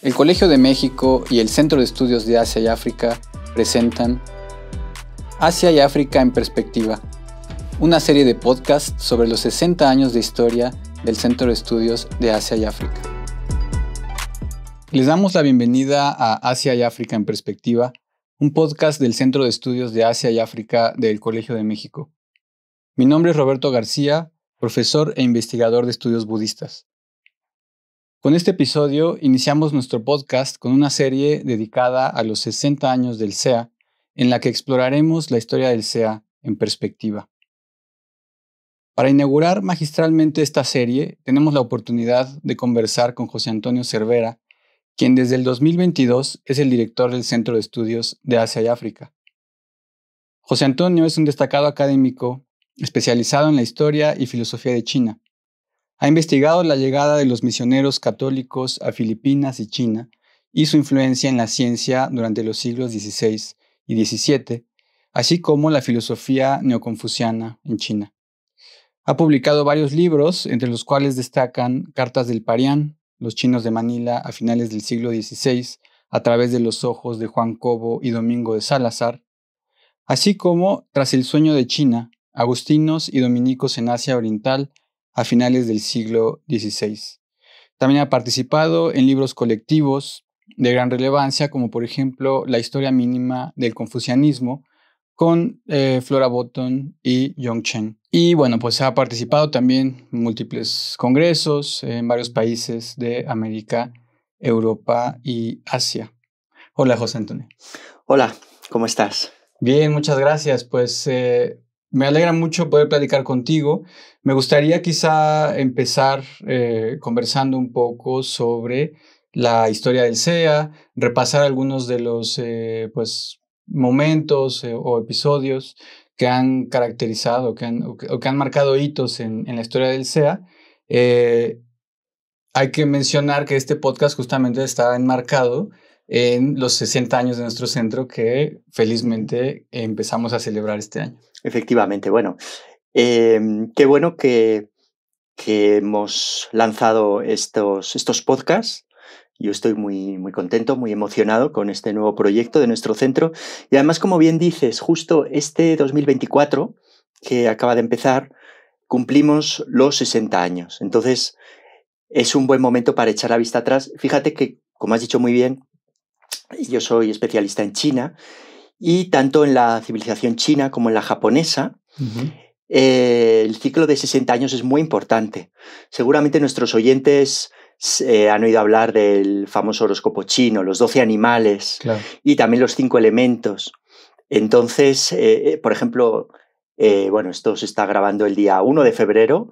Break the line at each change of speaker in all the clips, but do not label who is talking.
El Colegio de México y el Centro de Estudios de Asia y África presentan Asia y África en Perspectiva, una serie de podcasts sobre los 60 años de historia del Centro de Estudios de Asia y África. Les damos la bienvenida a Asia y África en Perspectiva, un podcast del Centro de Estudios de Asia y África del Colegio de México. Mi nombre es Roberto García, profesor e investigador de estudios budistas. Con este episodio iniciamos nuestro podcast con una serie dedicada a los 60 años del CEA, en la que exploraremos la historia del CEA en perspectiva. Para inaugurar magistralmente esta serie, tenemos la oportunidad de conversar con José Antonio Cervera, quien desde el 2022 es el director del Centro de Estudios de Asia y África. José Antonio es un destacado académico especializado en la historia y filosofía de China. Ha investigado la llegada de los misioneros católicos a Filipinas y China y su influencia en la ciencia durante los siglos XVI y XVII, así como la filosofía neoconfuciana en China. Ha publicado varios libros, entre los cuales destacan Cartas del Parián, Los chinos de Manila a finales del siglo XVI, a través de los ojos de Juan Cobo y Domingo de Salazar, así como Tras el sueño de China, Agustinos y Dominicos en Asia Oriental, a finales del siglo XVI. También ha participado en libros colectivos de gran relevancia, como por ejemplo La historia mínima del confucianismo, con Flora Botton y Yong Chen. Y bueno, pues ha participado también en múltiples congresos en varios países de América, Europa y Asia. Hola, José Antonio.
Hola, ¿cómo estás?
Bien, muchas gracias. Pues me alegra mucho poder platicar contigo. Me gustaría quizá empezar conversando un poco sobre la historia del CEA, repasar algunos de los momentos o episodios que han caracterizado o que han marcado hitos en la historia del CEA. Hay que mencionar que este podcast justamente está enmarcado en los 60 años de nuestro centro que felizmente empezamos a celebrar este año.
Efectivamente, bueno, qué bueno que hemos lanzado estos podcasts. Yo estoy muy contento, muy emocionado con este nuevo proyecto de nuestro centro. Y además, como bien dices, justo este 2024, que acaba de empezar, cumplimos los 60 años. Entonces, es un buen momento para echar la vista atrás. Fíjate que, como has dicho muy bien, yo soy especialista en China, y tanto en la civilización china como en la japonesa, el ciclo de 60 años es muy importante. Seguramente nuestros oyentes han oído hablar del famoso horóscopo chino, los 12 animales,
Claro.
Y también los 5 elementos. Entonces, por ejemplo, esto se está grabando el día 1 de febrero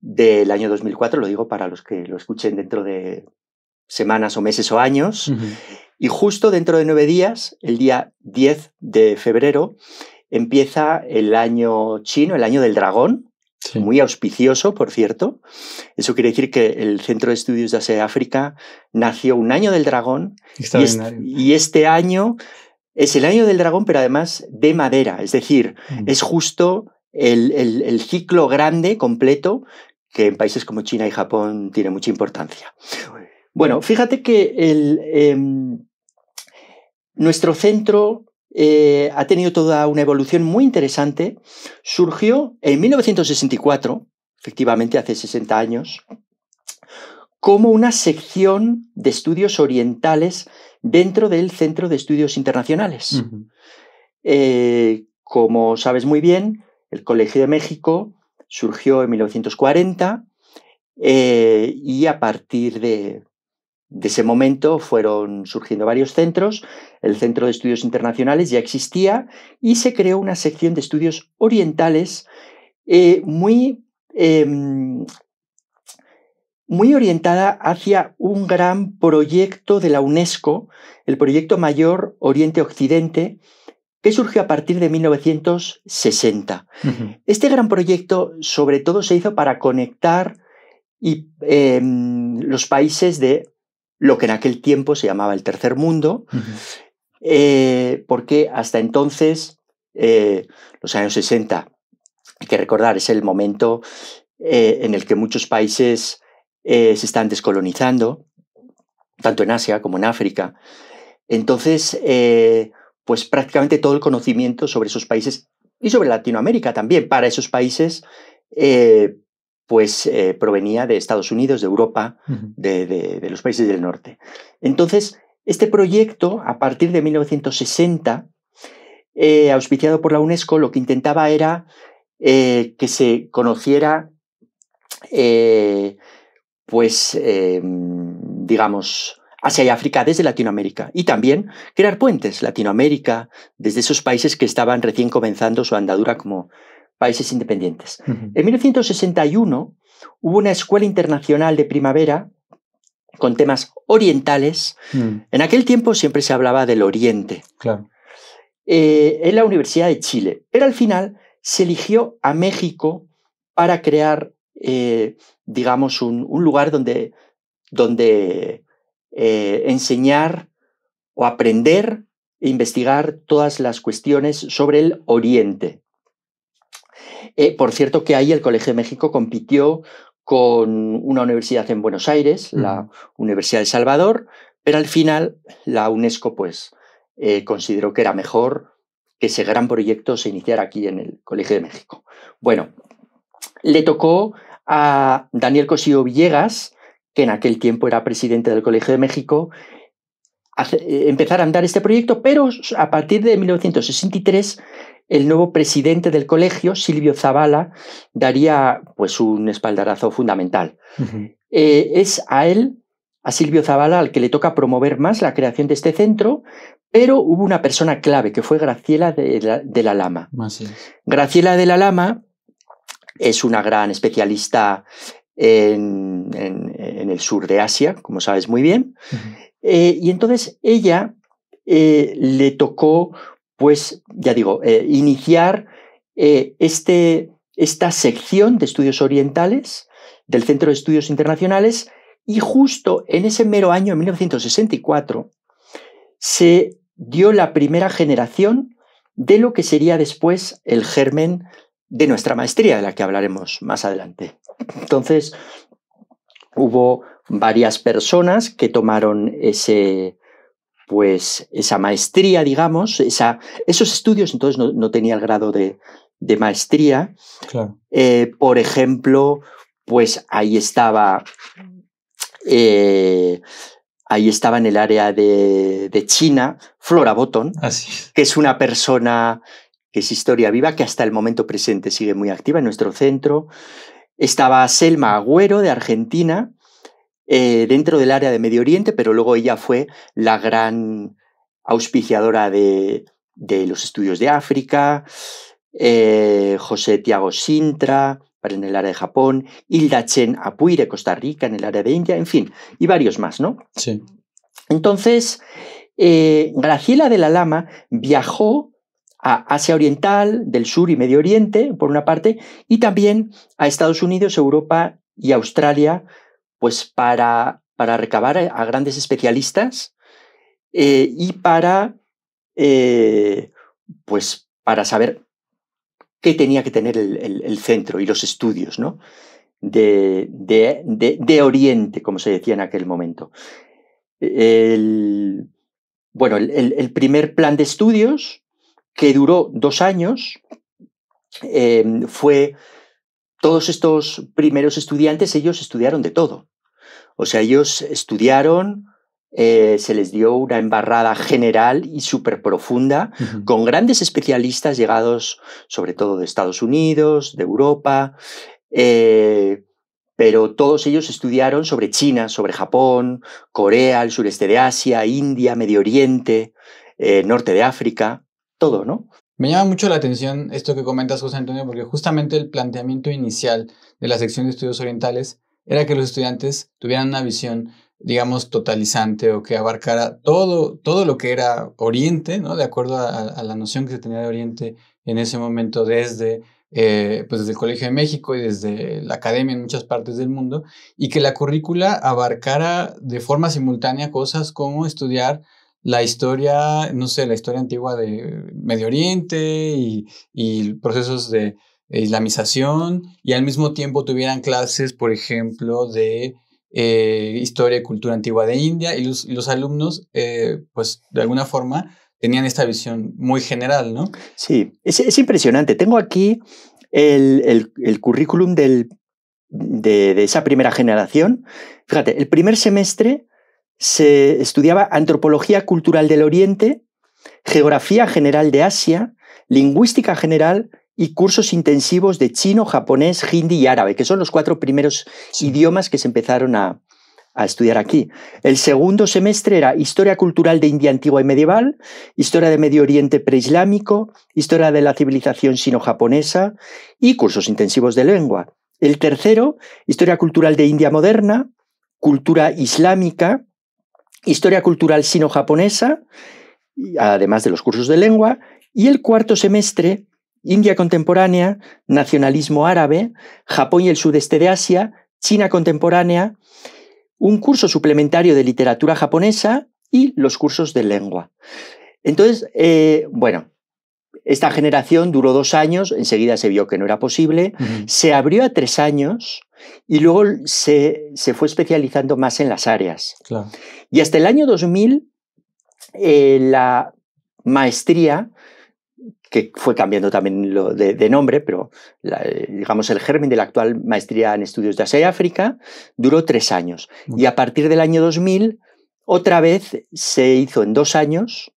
del año 2004, lo digo para los que lo escuchen dentro de semanas o meses o años. Y justo dentro de 9 días, el día 10 de febrero, empieza el año chino, el año del dragón,
Sí.
Muy auspicioso, por cierto. Eso quiere decir que el Centro de Estudios de Asia y África nació un año del dragón.
Extraordinario.
Y este año es el año del dragón, pero además de madera. Es decir, es justo el ciclo grande, completo, que en países como China y Japón tiene mucha importancia. Bueno, fíjate que nuestro centro ha tenido toda una evolución muy interesante. Surgió en 1964, efectivamente hace 60 años, como una sección de estudios orientales dentro del Centro de Estudios Internacionales. Como sabes muy bien, el Colegio de México surgió en 1940 y a partir de ese momento fueron surgiendo varios centros. El Centro de Estudios Internacionales ya existía y se creó una sección de estudios orientales muy orientada hacia un gran proyecto de la UNESCO, el Proyecto Mayor Oriente-Occidente, que surgió a partir de 1960. Este gran proyecto sobre todo se hizo para conectar los países de lo que en aquel tiempo se llamaba el Tercer Mundo, porque hasta entonces, los años 60, hay que recordar, es el momento en el que muchos países se están descolonizando, tanto en Asia como en África. Entonces, pues prácticamente todo el conocimiento sobre esos países y sobre Latinoamérica también, para esos países, provenía de Estados Unidos, de Europa, de los países del norte. Entonces, este proyecto, a partir de 1960, auspiciado por la UNESCO, lo que intentaba era que se conociera, digamos, Asia y África desde Latinoamérica, y también crear puentes Latinoamérica desde esos países que estaban recién comenzando su andadura como países independientes. En 1961 hubo una escuela internacional de primavera con temas orientales. En aquel tiempo siempre se hablaba del Oriente.
Claro.
En la Universidad de Chile, pero al final se eligió a México para crear, digamos, un lugar donde enseñar o aprender e investigar todas las cuestiones sobre el Oriente. Por cierto, que ahí el Colegio de México compitió con una universidad en Buenos Aires, la Universidad de Salvador, pero al final la UNESCO consideró que era mejor que ese gran proyecto se iniciara aquí en el Colegio de México. Bueno, le tocó a Daniel Cosío Villegas, que en aquel tiempo era presidente del Colegio de México, empezar a andar este proyecto, pero a partir de 1963 el nuevo presidente del colegio, Silvio Zavala, daría un espaldarazo fundamental. Es a Silvio Zavala, al que le toca promover más la creación de este centro, pero hubo una persona clave, que fue Graciela de la Lama. Graciela de la Lama es una gran especialista en el sur de Asia, como sabes muy bien, y entonces ella le tocó, iniciar esta sección de estudios orientales del Centro de Estudios Internacionales, y justo en ese mero año, en 1964, se dio la primera generación de lo que sería después el germen de nuestra maestría, de la que hablaremos más adelante. Entonces, hubo varias personas que tomaron esa maestría, digamos, esos estudios. Entonces no tenía el grado de maestría.
Claro.
Por ejemplo, ahí estaba en el área de China, Flora Botton, que es una persona que es historia viva, que hasta el momento presente sigue muy activa en nuestro centro. Estaba Selma Agüero, de Argentina, dentro del área de Medio Oriente, pero luego ella fue la gran auspiciadora de los estudios de África. José Tiago Sintra, en el área de Japón, Hilda Chen Apuy, de Costa Rica, en el área de India, en fin, y varios más, ¿no?
Sí.
Entonces, Graciela de la Lama viajó a Asia Oriental, del Sur y Medio Oriente, por una parte, y también a Estados Unidos, Europa y Australia, para recabar a grandes especialistas y para saber qué tenía que tener el centro y los estudios, ¿no? de Oriente, como se decía en aquel momento. El primer plan de estudios, que duró 2 años, fue todos estos primeros estudiantes, ellos estudiaron de todo. O sea, ellos estudiaron, se les dio una embarrada general y súper profunda, con grandes especialistas llegados sobre todo de Estados Unidos, de Europa, pero todos ellos estudiaron sobre China, sobre Japón, Corea, el sureste de Asia, India, Medio Oriente, norte de África, todo, ¿no?
Me llama mucho la atención esto que comentas, José Antonio, porque justamente el planteamiento inicial de la sección de estudios orientales era que los estudiantes tuvieran una visión, digamos, totalizante, o que abarcara todo lo que era Oriente, ¿no? De acuerdo a la noción que se tenía de Oriente en ese momento desde el Colegio de México y desde la academia en muchas partes del mundo, y que la currícula abarcara de forma simultánea cosas como estudiar la historia, no sé, la historia antigua de Medio Oriente y procesos de islamización, y al mismo tiempo tuvieran clases, por ejemplo, de historia y cultura antigua de India, y los alumnos, pues de alguna forma, tenían esta visión muy general, ¿no?
Sí, es impresionante. Tengo aquí el currículum de esa primera generación. Fíjate, el primer semestre se estudiaba Antropología Cultural del Oriente, Geografía General de Asia, Lingüística General y cursos intensivos de chino, japonés, hindi y árabe, que son los 4 primeros idiomas que se empezaron a estudiar aquí. El segundo semestre era Historia Cultural de India Antigua y Medieval, Historia de Medio Oriente Preislámico, Historia de la Civilización Sino-Japonesa y cursos intensivos de lengua. El tercero, Historia Cultural de India Moderna, Cultura Islámica, Historia Cultural Sino-Japonesa, además de los cursos de lengua. Y el cuarto semestre, India Contemporánea, Nacionalismo Árabe, Japón y el Sudeste de Asia, China Contemporánea, un curso suplementario de literatura japonesa y los cursos de lengua. Entonces, bueno, esta generación duró 2 años, enseguida se vio que no era posible, se abrió a 3 años y luego se fue especializando más en las áreas.
Claro.
Y hasta el año 2000, la maestría, que fue cambiando también de nombre, pero digamos el germen de la actual maestría en estudios de Asia y África, duró 3 años. Y a partir del año 2000, otra vez se hizo en 2 años,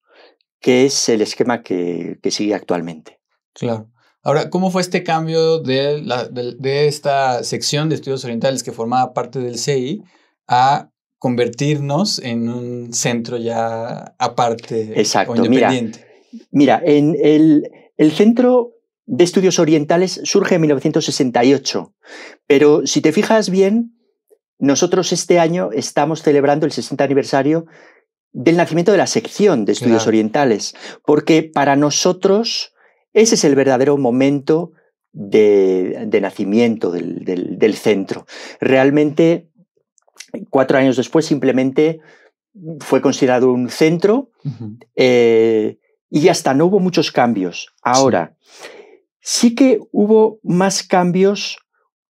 que es el esquema que sigue actualmente.
Claro. Ahora, ¿cómo fue este cambio de esta sección de estudios orientales que formaba parte del CEI a convertirnos en un centro ya aparte?
Exacto.
O independiente?
Mira, en el Centro de Estudios Orientales surge en 1968, pero si te fijas bien, nosotros este año estamos celebrando el 60 aniversario del nacimiento de la sección de estudios orientales, porque para nosotros ese es el verdadero momento de nacimiento del centro. Realmente, 4 años después simplemente fue considerado un centro, y ya está, no hubo muchos cambios. Ahora, sí que hubo más cambios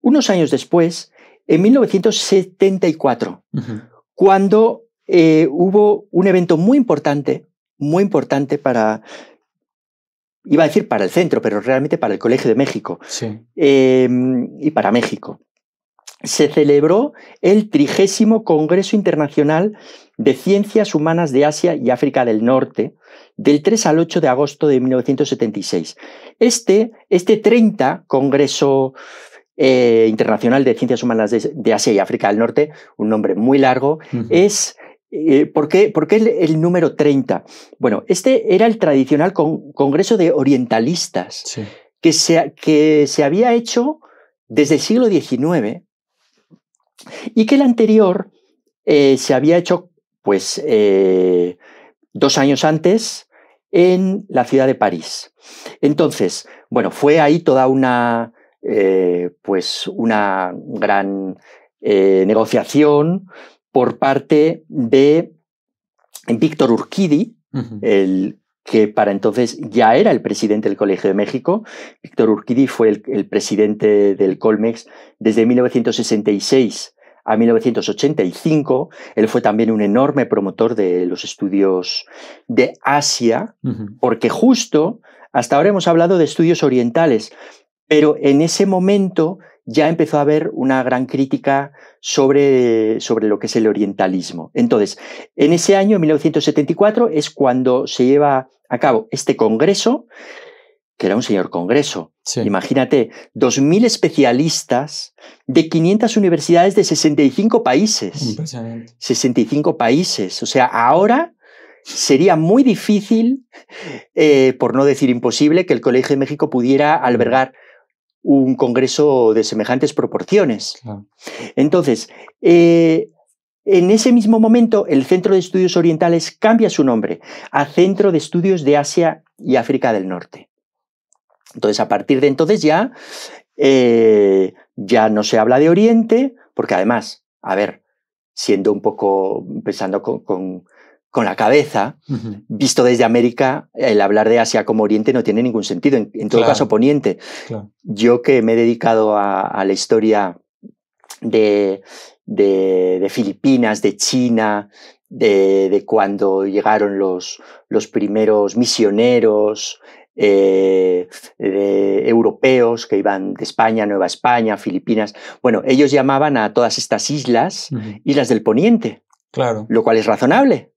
unos años después, en 1974, cuando hubo un evento muy importante para, iba a decir para el centro, pero realmente para el Colegio de México, y para México. Se celebró el 30º Congreso Internacional de Ciencias Humanas de Asia y África del Norte, del 3 al 8 de agosto de 1976. Este 30 Congreso Internacional de Ciencias Humanas de Asia y África del Norte, un nombre muy largo, es... ¿Por qué el número 30? Bueno, este era el tradicional Congreso de Orientalistas, que se había hecho desde el siglo XIX, y que el anterior se había hecho pues 2 años antes en la ciudad de París. Entonces, bueno, fue ahí toda una gran negociación por parte de Víctor Urquidi, el que para entonces ya era el presidente del Colegio de México. Víctor Urquidi fue el presidente del Colmex desde 1966 a 1985. Él fue también un enorme promotor de los estudios de Asia, porque justo hasta ahora hemos hablado de estudios orientales, pero en ese momento ya empezó a haber una gran crítica sobre lo que es el orientalismo. Entonces, en ese año, en 1974, es cuando se lleva a cabo este congreso, que era un señor congreso. Imagínate, 2.000 especialistas de 500 universidades de 65 países.
Impresionante.
65 países. O sea, ahora sería muy difícil, por no decir imposible, que el Colegio de México pudiera albergar un congreso de semejantes proporciones. Entonces, en ese mismo momento, el Centro de Estudios Orientales cambia su nombre a Centro de Estudios de Asia y África del Norte. Entonces, a partir de entonces ya no se habla de Oriente, porque además, a ver, siendo un poco, pensando con la cabeza, visto desde América, el hablar de Asia como Oriente no tiene ningún sentido, en todo caso Poniente. Yo que me he dedicado a la historia de, de Filipinas, de China, de cuando llegaron los primeros misioneros europeos que iban de España, Nueva España, Filipinas. Bueno, ellos llamaban a todas estas islas islas del Poniente,
claro,
lo cual es razonable.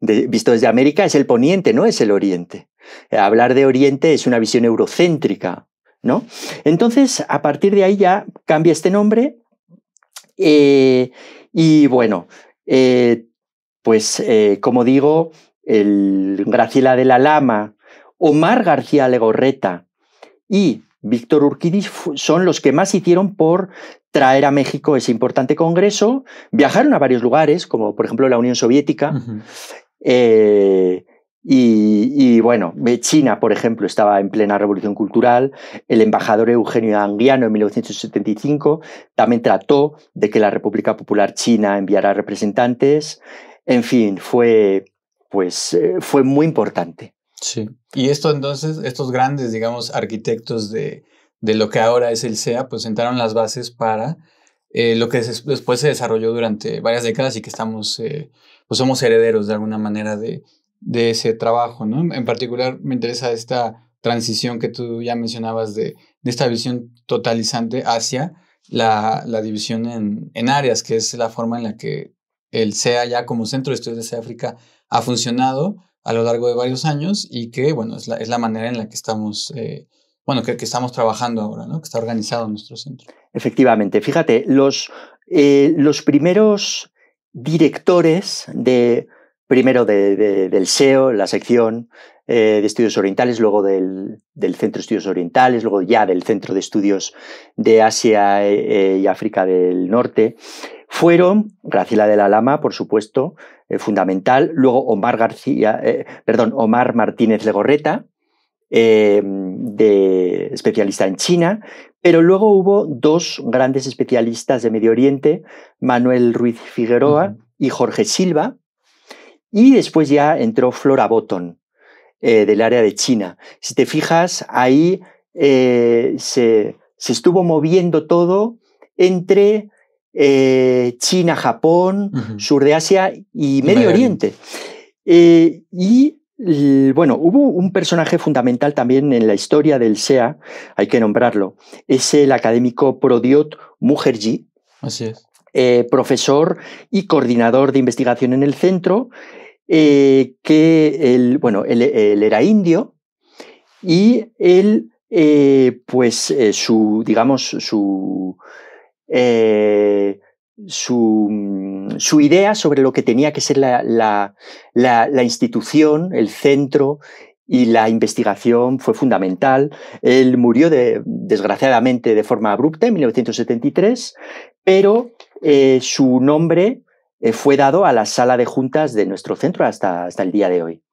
Visto desde América es el Poniente, no es el Oriente. Hablar de Oriente es una visión eurocéntrica, ¿no? Entonces, a partir de ahí ya cambia este nombre y bueno, como digo, el Graciela de la Lama, Omar García Legorreta y Víctor Urquidi son los que más hicieron por traer a México ese importante congreso. Viajaron a varios lugares, como por ejemplo la Unión Soviética. Y bueno, China, por ejemplo, estaba en plena revolución cultural. El embajador Eugenio Anguiano en 1975 también trató de que la República Popular China enviara representantes. En fin, fue muy importante.
Sí. Y esto entonces, estos grandes, digamos, arquitectos de lo que ahora es el SEA, pues sentaron las bases para lo que después se desarrolló durante varias décadas y que estamos, pues somos herederos de alguna manera de ese trabajo, ¿no? En particular me interesa esta transición que tú ya mencionabas de esta visión totalizante hacia la división en áreas, que es la forma en la que el SEA ya como Centro de Estudios de África ha funcionado a lo largo de varios años y que, bueno, es la manera en la que estamos, que estamos trabajando ahora, ¿no? Que está organizado nuestro centro.
Efectivamente, fíjate, los primeros directores primero del SEO, la sección de estudios orientales, luego del Centro de Estudios Orientales, luego ya del Centro de Estudios de Asia y África del Norte, fueron Graciela de la Lama, por supuesto, fundamental, luego Omar Martínez Legorreta, especialista en China, pero luego hubo dos grandes especialistas de Medio Oriente, Manuel Ruiz Figueroa y Jorge Silva, y después ya entró Flora Botton, del área de China. Si te fijas, ahí se estuvo moviendo todo entre China, Japón, sur de Asia y Medio Oriente. Bueno, hubo un personaje fundamental también en la historia del SEA, hay que nombrarlo, es el académico Prodiot Mukherjee.
Así es.
Profesor y coordinador de investigación en el centro, él era indio y él, su idea sobre lo que tenía que ser la institución, el centro y la investigación fue fundamental. Él murió desgraciadamente de forma abrupta en 1973, pero su nombre fue dado a la sala de juntas de nuestro centro hasta el día de hoy.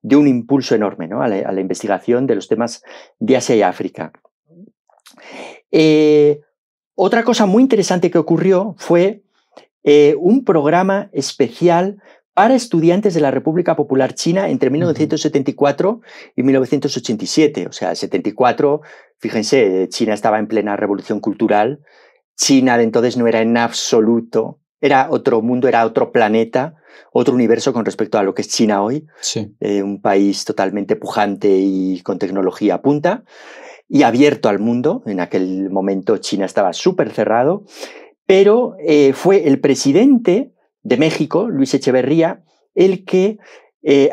Dio un impulso enorme, ¿no? a la investigación de los temas de Asia y África. Otra cosa muy interesante que ocurrió fue un programa especial para estudiantes de la República Popular China entre 1974 y 1987. O sea, 74, fíjense, China estaba en plena revolución cultural. China de entonces no era en absoluto, era otro mundo, era otro planeta, otro universo con respecto a lo que es China hoy.
Sí.
Un país totalmente pujante y con tecnología a punta y abierto al mundo. En aquel momento China estaba súper cerrado, pero fue el presidente de México, Luis Echeverría, el que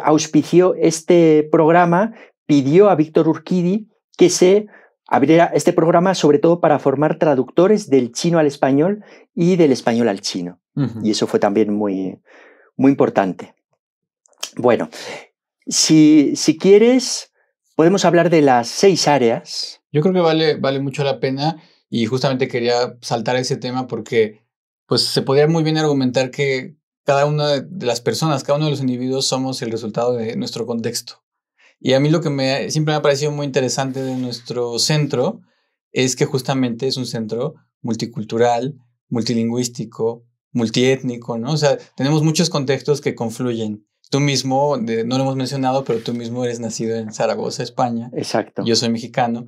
auspició este programa, pidió a Víctor Urquidi que se abriera este programa sobre todo para formar traductores del chino al español y del español al chino. Y eso fue también muy, muy importante. Bueno, si quieres, podemos hablar de las 6 áreas.
Yo creo que vale mucho la pena y justamente quería saltar ese tema porque pues, se podría muy bien argumentar que cada una de las personas, cada uno de los individuos somos el resultado de nuestro contexto. Y a mí lo que siempre me ha parecido muy interesante de nuestro centro es que justamente es un centro multicultural, multilingüístico, multiétnico, ¿no? O sea, tenemos muchos contextos que confluyen. Tú mismo, no lo hemos mencionado, pero tú mismo eres nacido en Zaragoza, España.
Exacto.
Yo soy mexicano.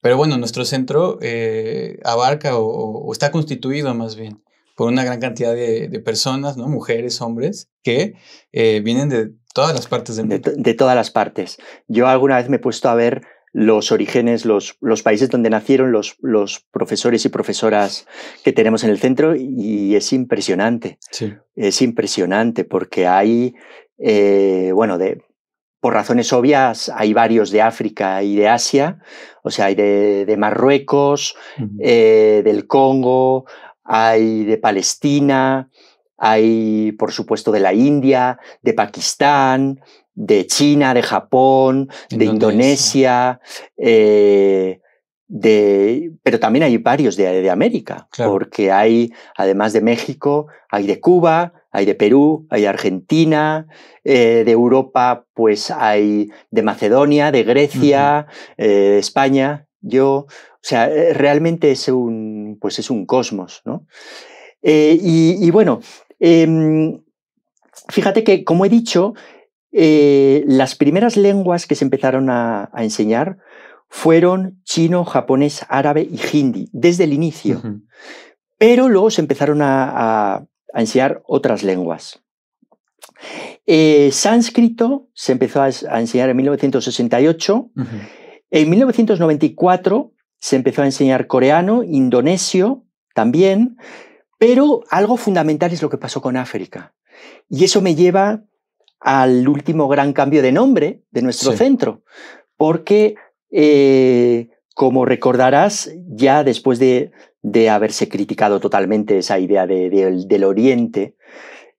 Pero bueno, nuestro centro abarca o está constituido más bien por una gran cantidad de personas, ¿no? Mujeres, hombres, que vienen de todas las partes del mundo.
De todas las partes. Yo alguna vez me he puesto a ver los orígenes, los países donde nacieron los profesores y profesoras que tenemos en el centro, y es impresionante.
Sí.
Es impresionante porque hay, por razones obvias, hay varios de África y de Asia, o sea, hay de Marruecos, del Congo, hay de Palestina, hay, por supuesto, de la India, de Pakistán, de China, de Japón, de Indonesia, pero también hay varios de América, claro. Porque hay, además de México, hay de Cuba, hay de Perú, hay de Argentina, de Europa, pues hay de Macedonia, de Grecia, de España. O sea, realmente es un cosmos, ¿no? Y bueno, fíjate que, como he dicho, las primeras lenguas que se empezaron a enseñar fueron chino, japonés, árabe y hindi, desde el inicio. Pero luego se empezaron a enseñar otras lenguas. Sánscrito se empezó a enseñar en 1968. En 1994 se empezó a enseñar coreano, indonesio también, pero algo fundamental es lo que pasó con África. Y eso me lleva al último gran cambio de nombre de nuestro centro, porque, como recordarás, ya después de haberse criticado totalmente esa idea del Oriente,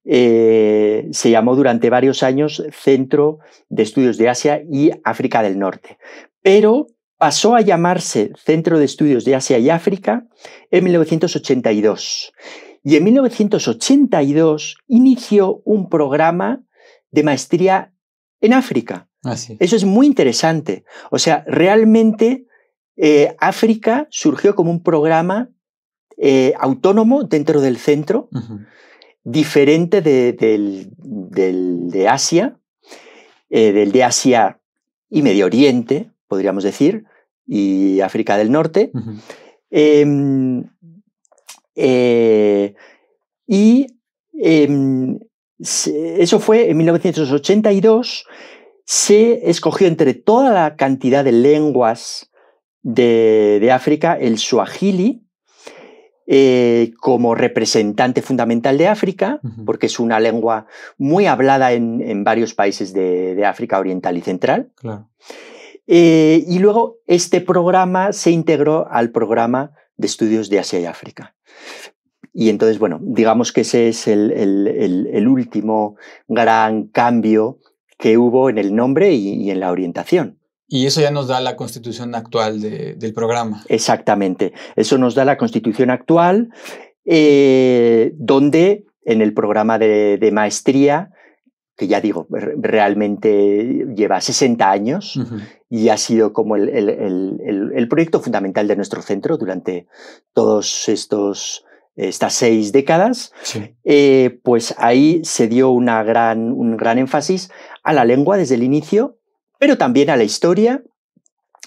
se llamó durante varios años Centro de Estudios de Asia y África del Norte. Pero pasó a llamarse Centro de Estudios de Asia y África en 1982. Y en 1982 inició un programa de maestría en África. Eso es muy interesante. O sea, realmente África surgió como un programa autónomo dentro del centro, diferente del de Asia, del de Asia y Medio Oriente, podríamos decir, y África del Norte. Eso fue en 1982. Se escogió entre toda la cantidad de lenguas de África el suajili como representante fundamental de África, porque es una lengua muy hablada en varios países de África Oriental y Central.
Claro.
Y luego este programa se integró al programa de estudios de Asia y África. Y entonces, bueno, digamos que ese es el último gran cambio que hubo en el nombre y en la orientación.
Y eso ya nos da la constitución actual del programa.
Exactamente. Eso nos da la constitución actual, donde en el programa de maestría, que ya digo, realmente lleva 60 años y ha sido como el proyecto fundamental de nuestro centro durante todos estas 6 décadas, pues ahí se dio un gran énfasis a la lengua desde el inicio, pero también a la historia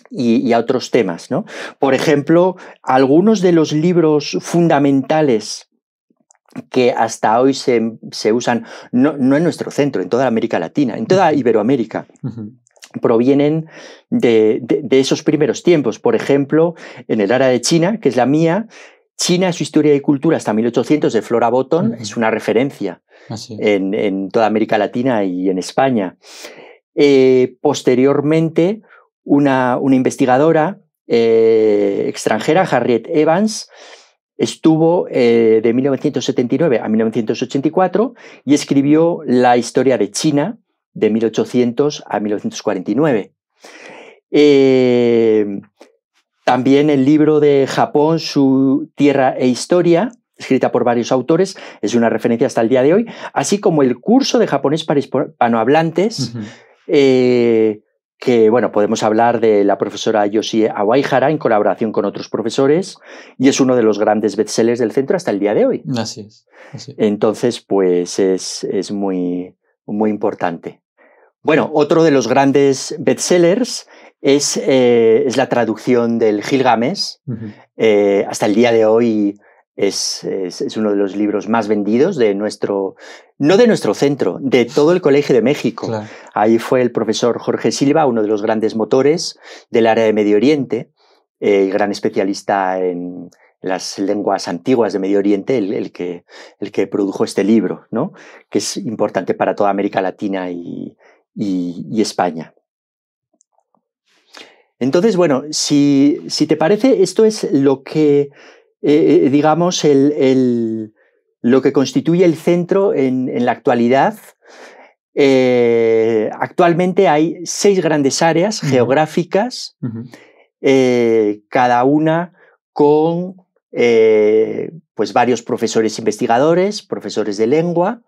y a otros temas, ¿no? Por ejemplo, algunos de los libros fundamentales que hasta hoy se usan, no en nuestro centro, en toda América Latina, en toda Iberoamérica, provienen de esos primeros tiempos. Por ejemplo, en el área de China, que es la mía, China, su historia y cultura hasta 1800 de Flora Botton, es una referencia en toda América Latina y en España. Posteriormente, una investigadora extranjera, Harriet Evans, estuvo de 1979 a 1984 y escribió la historia de China de 1800 a 1949. También el libro de Japón, Su Tierra e Historia, escrita por varios autores, es una referencia hasta el día de hoy, así como el curso de japonés para hispanohablantes, que, bueno, podemos hablar de la profesora Yoshie Awaihara en colaboración con otros profesores, y es uno de los grandes bestsellers del centro hasta el día de hoy.
Así es.
Entonces, pues es muy, muy importante. Bueno, otro de los grandes bestsellers es la traducción del Gilgamesh. Hasta el día de hoy es uno de los libros más vendidos de no de nuestro centro, de todo el Colegio de México.
Claro.
Ahí fue el profesor Jorge Silva, uno de los grandes motores del área de Medio Oriente, gran especialista en las lenguas antiguas de Medio Oriente, el que produjo este libro, ¿no? Que es importante para toda América Latina y España. Entonces, bueno, si te parece, esto es lo que, digamos, lo que constituye el centro en la actualidad. Actualmente hay 6 grandes áreas geográficas, cada una con pues varios profesores investigadores, profesores de lengua,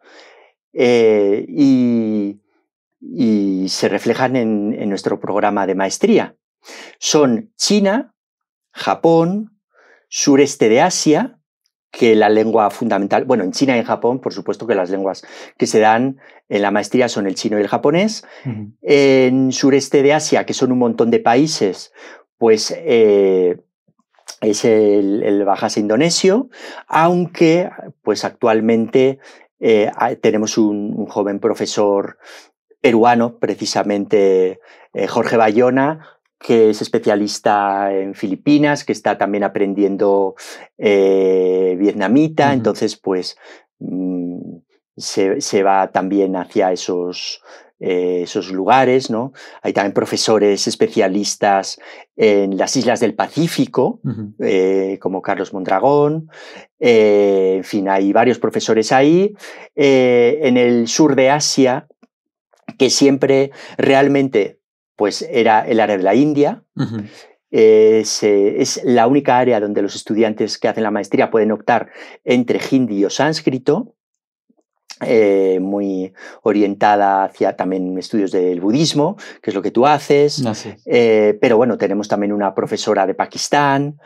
y se reflejan en nuestro programa de maestría. Son China, Japón, sureste de Asia, que la lengua fundamental, bueno, en China y en Japón, por supuesto que las lenguas que se dan en la maestría son el chino y el japonés. En sureste de Asia, que son un montón de países, pues es el Bahasa indonesio, aunque pues actualmente tenemos un joven profesor peruano, precisamente Jorge Bayona, que es especialista en Filipinas, que está también aprendiendo vietnamita, entonces pues se va también hacia esos lugares, ¿no? Hay también profesores especialistas en las islas del Pacífico, como Carlos Mondragón, en fin, hay varios profesores ahí. En el sur de Asia, que siempre realmente pues era el área de la India. Es la única área donde los estudiantes que hacen la maestría pueden optar entre hindi o sánscrito, muy orientada hacia también estudios del budismo, que es lo que tú haces. Pero bueno, tenemos también una profesora de Pakistán.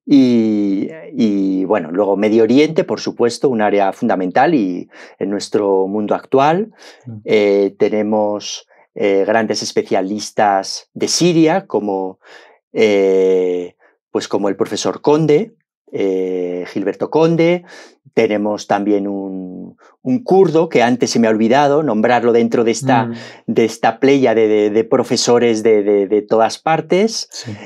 Y bueno, luego Medio Oriente, por supuesto, un área fundamental y en nuestro mundo actual. Tenemos grandes especialistas de Siria, pues como el profesor Conde, Gilberto Conde. Tenemos también un kurdo, que antes se me ha olvidado nombrarlo dentro de esta playa de profesores de todas partes. Sí.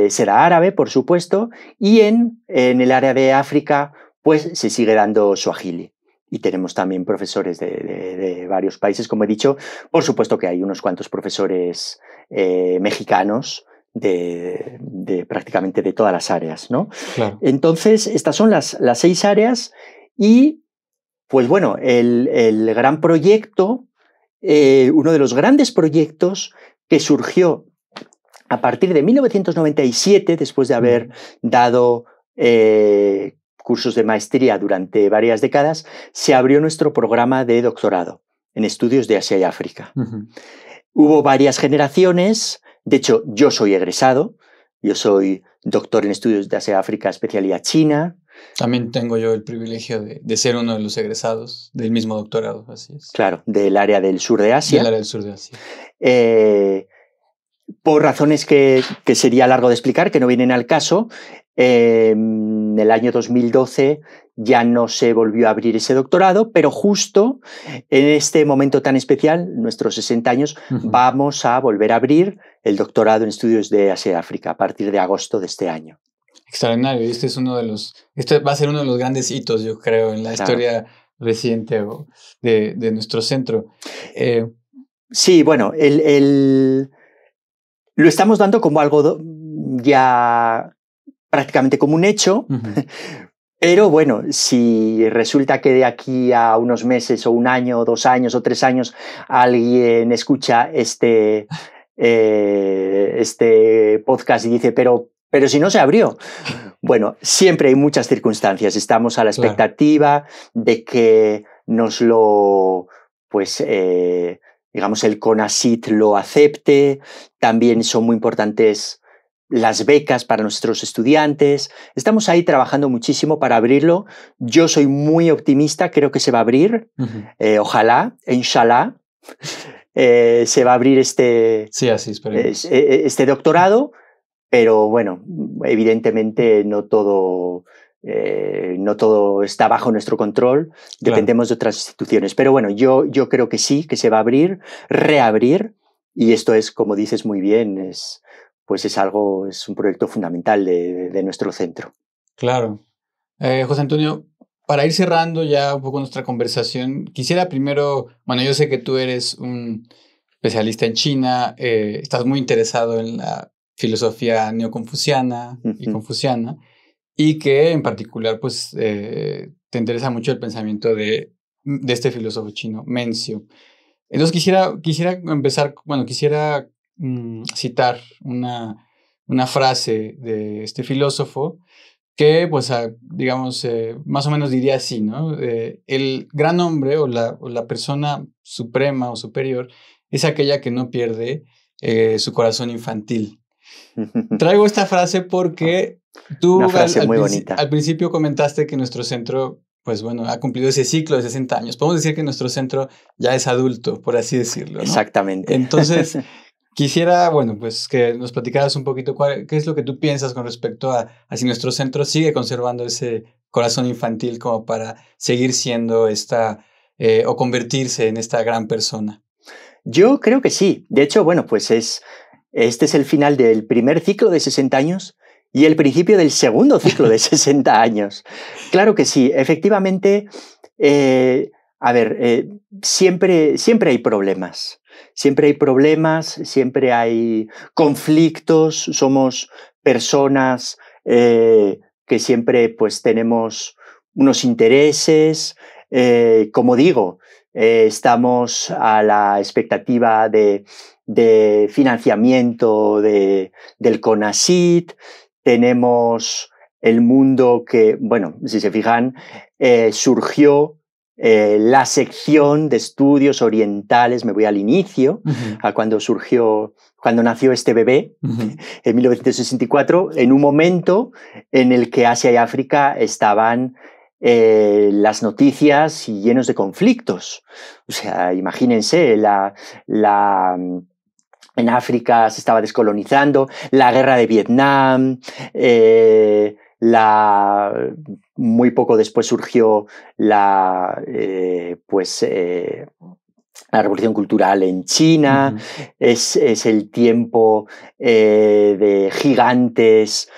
Será árabe, por supuesto, y en el área de África pues se sigue dando suajili. Y tenemos también profesores de varios países, como he dicho. Por supuesto que hay unos cuantos profesores mexicanos de prácticamente de todas las áreas, ¿no? Claro. Entonces, estas son las 6 áreas y, pues bueno, el gran proyecto, uno de los grandes proyectos que surgió a partir de 1997, después de haber dado cursos de maestría durante varias décadas, se abrió nuestro programa de doctorado en estudios de Asia y África. Hubo varias generaciones. De hecho, yo soy egresado, yo soy doctor en estudios de Asia y África, especialidad China.
También tengo yo el privilegio de ser uno de los egresados del mismo doctorado, así es.
Claro, del área del sur de Asia.
Del área del sur de Asia.
Por razones que sería largo de explicar, que no vienen al caso, en el año 2012 ya no se volvió a abrir ese doctorado, pero justo en este momento tan especial, nuestros 60 años, vamos a volver a abrir el doctorado en estudios de Asia y África a partir de agosto de este año.
Extraordinario. Este va a ser uno de los grandes hitos, yo creo, en la historia reciente de nuestro centro.
Sí, bueno, lo estamos dando como algo ya prácticamente como un hecho, pero bueno, si resulta que de aquí a unos meses o un año, o 2 años o 3 años alguien escucha este podcast y dice, pero si no se abrió. Bueno, siempre hay muchas circunstancias. Estamos a la expectativa de que nos lo, pues, digamos, el CONACYT lo acepte. También son muy importantes las becas para nuestros estudiantes. Estamos ahí trabajando muchísimo para abrirlo. Yo soy muy optimista, creo que se va a abrir. Ojalá, inshallah, se va a abrir
Sí, así esperemos.
este doctorado, pero bueno, evidentemente no todo está bajo nuestro control, dependemos de otras instituciones. Pero bueno, yo creo que sí, que se va a abrir, reabrir, y esto es, como dices muy bien, es un proyecto fundamental de nuestro centro.
Claro. José Antonio, para ir cerrando ya un poco nuestra conversación, quisiera primero, bueno, yo sé que tú eres un especialista en China, estás muy interesado en la filosofía neoconfuciana y confuciana, y que en particular, pues, te interesa mucho el pensamiento de este filósofo chino, Mencio. Entonces quisiera empezar, bueno, quisiera citar una frase de este filósofo que, pues, digamos, más o menos diría así, ¿no? El gran hombre o la persona suprema o superior es aquella que no pierde su corazón infantil. Traigo esta frase porque tú
Una frase muy bonita.
Al principio comentaste que nuestro centro, pues bueno, ha cumplido ese ciclo de 60 años. Podemos decir que nuestro centro ya es adulto, por así decirlo, ¿no?
Exactamente.
Entonces, quisiera, bueno, pues que nos platicaras un poquito qué es lo que tú piensas con respecto a si nuestro centro sigue conservando ese corazón infantil como para seguir siendo o convertirse en esta gran persona.
Yo creo que sí. De hecho, bueno, pues este es el final del primer ciclo de 60 años y el principio del segundo ciclo de 60 años. Claro que sí, efectivamente, siempre hay problemas. Siempre hay problemas, siempre hay conflictos, somos personas que siempre pues tenemos unos intereses, como digo, estamos a la expectativa de financiamiento del CONACYT, tenemos el mundo que, bueno, si se fijan, surgió la sección de estudios orientales, me voy al inicio, a cuando nació este bebé, en 1964, en un momento en el que Asia y África estaban las noticias y llenos de conflictos. O sea, imagínense, en África se estaba descolonizando, la guerra de Vietnam, muy poco después surgió la Revolución Cultural en China, es el tiempo de gigantes,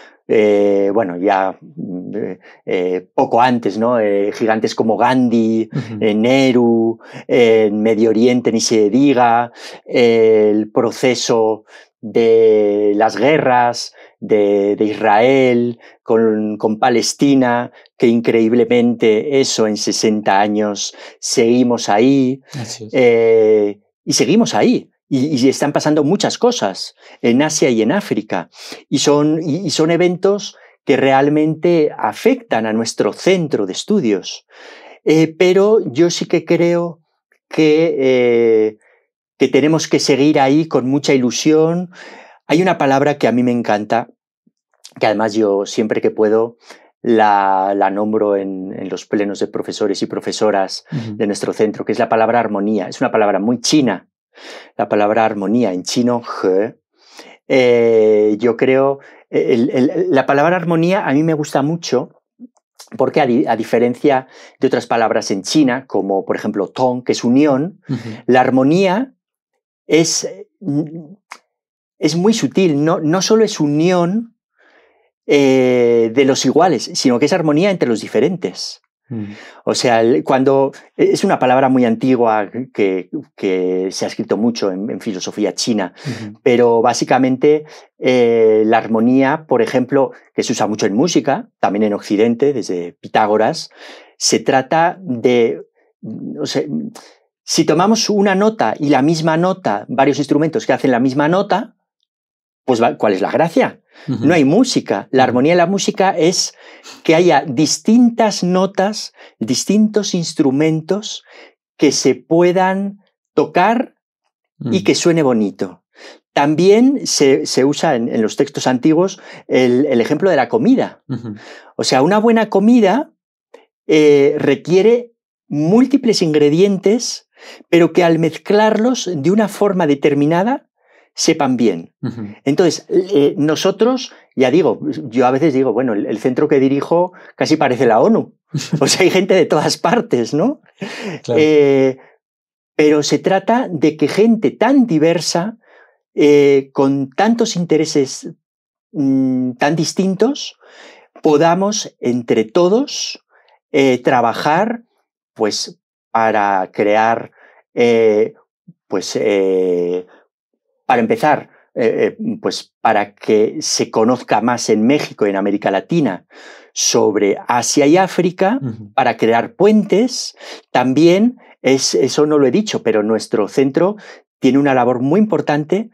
poco antes, ¿no? Gigantes como Gandhi, Nehru, en Medio Oriente ni se diga, el proceso de las guerras de Israel con Palestina, que increíblemente eso en 60 años seguimos ahí. Y seguimos ahí. Y están pasando muchas cosas en Asia y en África. Y son eventos que realmente afectan a nuestro centro de estudios. Pero yo sí que creo que tenemos que seguir ahí con mucha ilusión. Hay una palabra que a mí me encanta, que además yo siempre que puedo la nombro en los plenos de profesores y profesoras de nuestro centro, que es la palabra armonía. Es una palabra muy china. La palabra armonía, en chino, yo creo, la palabra armonía a mí me gusta mucho porque a diferencia de otras palabras en China, como por ejemplo tong, que es unión, la armonía es muy sutil, no solo es unión de los iguales, sino que es armonía entre los diferentes. O sea, cuando es una palabra muy antigua que se ha escrito mucho en filosofía china, pero básicamente la armonía, por ejemplo, que se usa mucho en música, también en Occidente, desde Pitágoras, se trata de, o sea, si tomamos una nota y la misma nota, varios instrumentos que hacen la misma nota, pues ¿cuál es la gracia? No hay música. La armonía de la música es que haya distintas notas, distintos instrumentos que se puedan tocar y que suene bonito. También se usa en los textos antiguos el ejemplo de la comida. O sea, una buena comida requiere múltiples ingredientes, pero que al mezclarlos de una forma determinada sepan bien. Entonces, nosotros, ya digo, yo a veces digo, bueno, el centro que dirijo casi parece la ONU. O sea, hay gente de todas partes, ¿no?
Claro.
Pero se trata de que gente tan diversa, con tantos intereses tan distintos, podamos entre todos trabajar pues, para crear, para empezar, pues para que se conozca más en México y en América Latina sobre Asia y África, para crear puentes. También, eso no lo he dicho, pero nuestro centro tiene una labor muy importante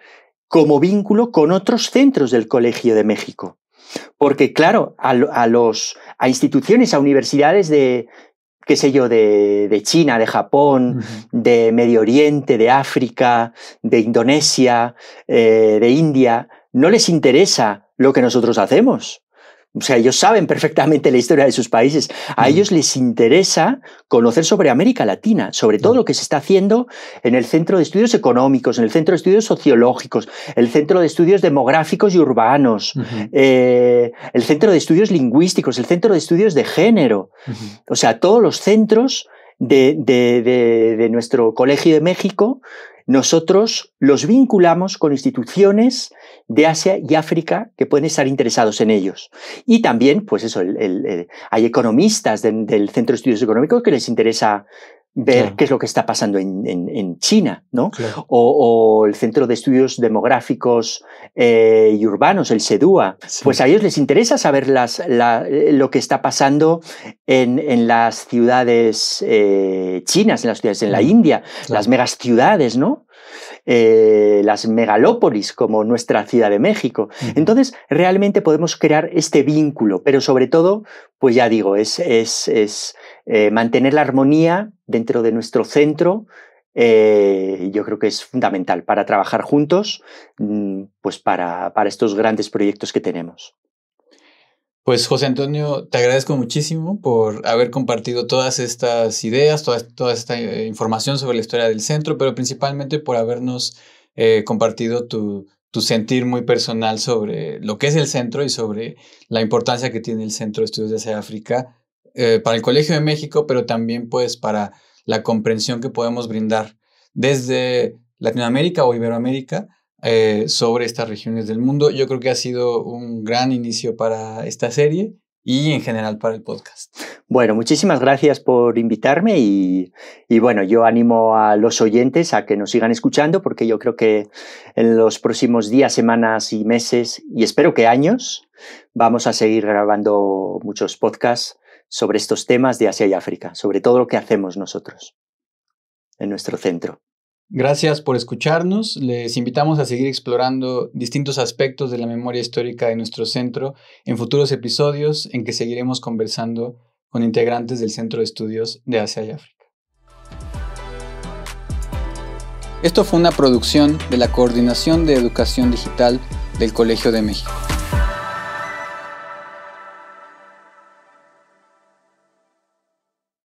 como vínculo con otros centros del Colegio de México. Porque, claro, a instituciones, a universidades de, qué sé yo, de China, de Japón, de Medio Oriente, de África, de Indonesia, de India, no les interesa lo que nosotros hacemos. O sea, ellos saben perfectamente la historia de sus países. A ellos les interesa conocer sobre América Latina, sobre todo lo que se está haciendo en el Centro de Estudios Económicos, en el Centro de Estudios Sociológicos, el Centro de Estudios Demográficos y Urbanos, el Centro de Estudios Lingüísticos, el Centro de Estudios de Género. O sea, todos los centros de nuestro Colegio de México, nosotros los vinculamos con instituciones de Asia y África que pueden estar interesados en ellos. Y también, pues eso, hay economistas del Centro de Estudios Económicos que les interesa ver qué es lo que está pasando en China, ¿no? O el Centro de Estudios Demográficos y Urbanos, el CEDUA. Pues a ellos les interesa saber lo que está pasando en las ciudades chinas, en las ciudades en la India, las megaciudades, ¿no? Las megalópolis como nuestra Ciudad de México. Entonces, realmente podemos crear este vínculo, pero sobre todo, pues ya digo, es mantener la armonía dentro de nuestro centro. Yo creo que es fundamental para trabajar juntos, pues para estos grandes proyectos que tenemos.
Pues José Antonio, te agradezco muchísimo por haber compartido todas estas ideas, toda esta información sobre la historia del centro, pero principalmente por habernos compartido tu sentir muy personal sobre lo que es el centro y sobre la importancia que tiene el Centro de Estudios de Asia y África para el Colegio de México, pero también pues para la comprensión que podemos brindar desde Latinoamérica o Iberoamérica sobre estas regiones del mundo. Yo creo que ha sido un gran inicio para esta serie y en general para el podcast.
Bueno, muchísimas gracias por invitarme y bueno, yo animo a los oyentes a que nos sigan escuchando porque yo creo que en los próximos días, semanas y meses, y espero que años, vamos a seguir grabando muchos podcasts sobre estos temas de Asia y África, sobre todo lo que hacemos nosotros en nuestro centro.
Gracias por escucharnos. Les invitamos a seguir explorando distintos aspectos de la memoria histórica de nuestro centro en futuros episodios en que seguiremos conversando con integrantes del Centro de Estudios de Asia y África. Esto fue una producción de la Coordinación de Educación Digital del Colegio de México.